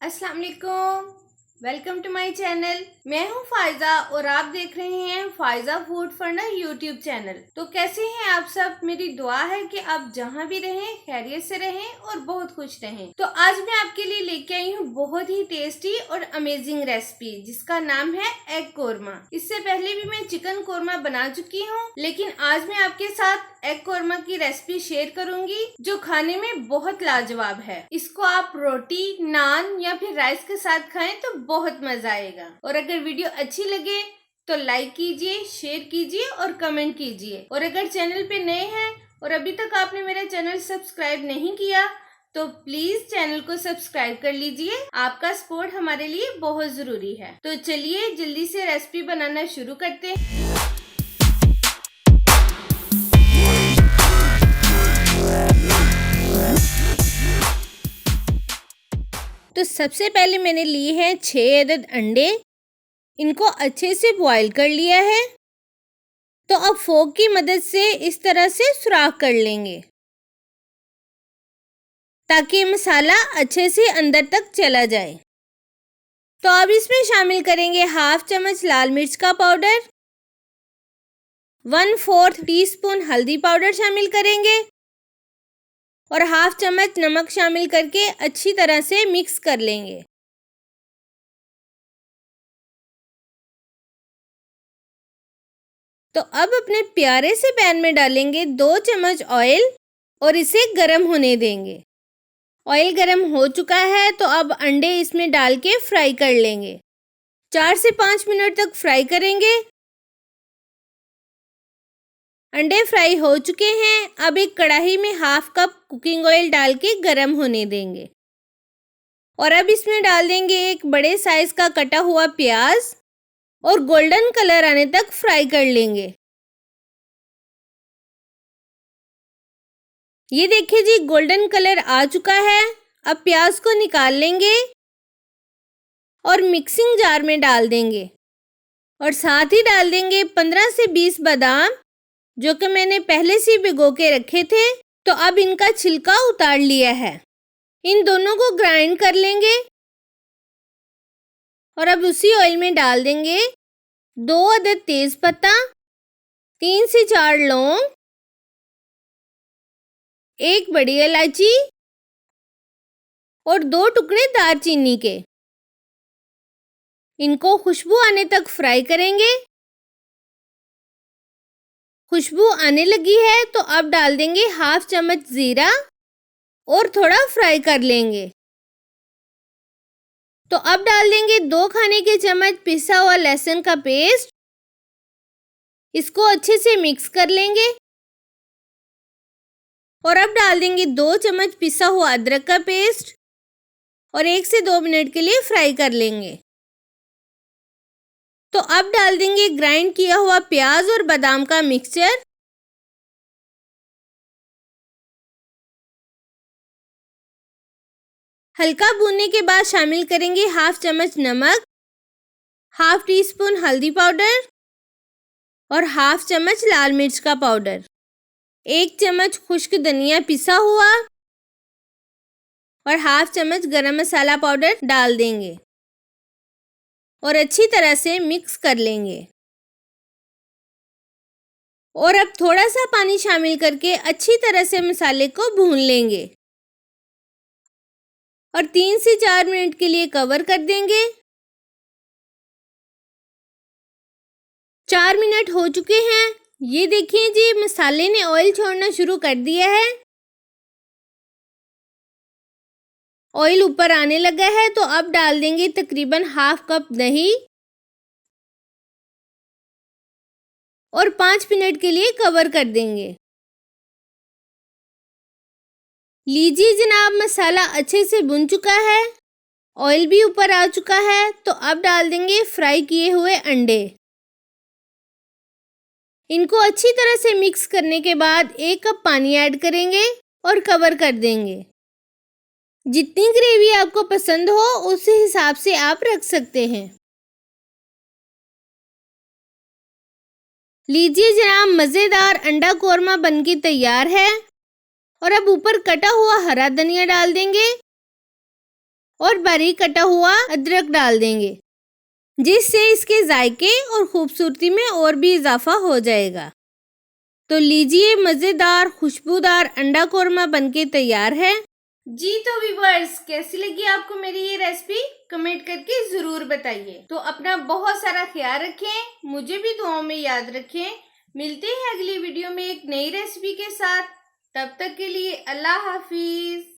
अस्सलाम वालेकुम, welcome to my channel. मैं हूं फायजा और आप देख रहे हैं फायजा फूड फंडा यूट्यूब चैनल। तो कैसे हैं आप सब? मेरी दुआ है कि आप जहां भी रहें खैरियत से रहें और बहुत खुश रहें। तो आज मैं आपके लिए लेके आई हूं बहुत ही टेस्टी और अमेजिंग रेसिपी जिसका नाम है एग कोरमा। इससे पहले भी मैं चिकन कोरमा बना चुकी हूँ, लेकिन आज मैं आपके साथ एग कोरमा की रेसिपी शेयर करूंगी जो खाने में बहुत लाजवाब है। इसको आप रोटी, नान या फिर राइस के साथ खाएं तो बहुत मजा आएगा। और अगर वीडियो अच्छी लगे तो लाइक कीजिए, शेयर कीजिए और कमेंट कीजिए। और अगर चैनल पे नए हैं और अभी तक आपने मेरा चैनल सब्सक्राइब नहीं किया तो प्लीज चैनल को सब्सक्राइब कर लीजिए। आपका सपोर्ट हमारे लिए बहुत जरूरी है। तो चलिए जल्दी से रेसिपी बनाना शुरू करते हैं। तो सबसे पहले मैंने लिए हैं 6 अदद अंडे। इनको अच्छे से बॉईल कर लिया है। तो अब फोक की मदद से इस तरह से सुराख कर लेंगे ताकि मसाला अच्छे से अंदर तक चला जाए। तो अब इसमें शामिल करेंगे हाफ चम्मच लाल मिर्च का पाउडर, 1/4 टीस्पून हल्दी पाउडर शामिल करेंगे और हाफ चम्मच नमक शामिल करके अच्छी तरह से मिक्स कर लेंगे। तो अब अपने प्यारे से पैन में डालेंगे 2 चम्मच ऑयल और इसे गर्म होने देंगे। ऑयल गर्म हो चुका है तो अब अंडे इसमें डाल के फ्राई कर लेंगे। 4 से 5 मिनट तक फ्राई करेंगे। अंडे फ्राई हो चुके हैं। अब एक कढ़ाई में हाफ कप कुकिंग ऑयल डाल के गर्म होने देंगे और अब इसमें डाल देंगे एक बड़े साइज का कटा हुआ प्याज और गोल्डन कलर आने तक फ्राई कर लेंगे। ये देखिए जी, गोल्डन कलर आ चुका है। अब प्याज को निकाल लेंगे और मिक्सिंग जार में डाल देंगे और साथ ही डाल देंगे 15 से 20 बादाम जो कि मैंने पहले से भिगो के रखे थे। तो अब इनका छिलका उतार लिया है। इन दोनों को ग्राइंड कर लेंगे और अब उसी ऑयल में डाल देंगे 2 अदद तेज पत्ता, 3 से 4 लौंग, 1 बड़ी इलायची और 2 टुकड़े दालचीनी के। इनको खुशबू आने तक फ्राई करेंगे। खुशबू आने लगी है तो अब डाल देंगे हाफ चम्मच जीरा और थोड़ा फ्राई कर लेंगे। तो अब डाल देंगे 2 खाने के चम्मच पिसा हुआ लहसुन का पेस्ट। इसको अच्छे से मिक्स कर लेंगे और अब डाल देंगे 2 चम्मच पिसा हुआ अदरक का पेस्ट और 1 से 2 मिनट के लिए फ्राई कर लेंगे। तो अब डाल देंगे ग्राइंड किया हुआ प्याज और बादाम का मिक्सचर। हल्का भूनने के बाद शामिल करेंगे हाफ चम्मच नमक, हाफ टी स्पून हल्दी पाउडर और हाफ चम्मच लाल मिर्च का पाउडर, 1 चम्मच खुश्क धनिया पिसा हुआ और हाफ चम्मच गरम मसाला पाउडर डाल देंगे और अच्छी तरह से मिक्स कर लेंगे। और अब थोड़ा सा पानी शामिल करके अच्छी तरह से मसाले को भून लेंगे और 3 से 4 मिनट के लिए कवर कर देंगे। 4 मिनट हो चुके हैं। ये देखिए जी, मसाले ने ऑयल छोड़ना शुरू कर दिया है। ऑयल ऊपर आने लगा है तो अब डाल देंगे तकरीबन हाफ कप दही और 5 मिनट के लिए कवर कर देंगे। लीजिए जनाब, मसाला अच्छे से भुन चुका है, ऑयल भी ऊपर आ चुका है। तो अब डाल देंगे फ्राई किए हुए अंडे। इनको अच्छी तरह से मिक्स करने के बाद 1 कप पानी ऐड करेंगे और कवर कर देंगे। जितनी ग्रेवी आपको पसंद हो उस हिसाब से आप रख सकते हैं। लीजिए जनाब, मज़ेदार अंडा कोरमा बनके तैयार है। और अब ऊपर कटा हुआ हरा धनिया डाल देंगे और बारीक कटा हुआ अदरक डाल देंगे, जिससे इसके जायके और खूबसूरती में और भी इजाफा हो जाएगा। तो लीजिए, मज़ेदार खुशबूदार अंडा कोरमा बनके तैयार है। जी तो व्यूअर्स, कैसी लगी आपको मेरी ये रेसिपी? कमेंट करके जरूर बताइए। तो अपना बहुत सारा ख्याल रखें, मुझे भी दुआओं में याद रखें। मिलते हैं अगली वीडियो में एक नई रेसिपी के साथ। तब तक के लिए अल्लाह हाफिज।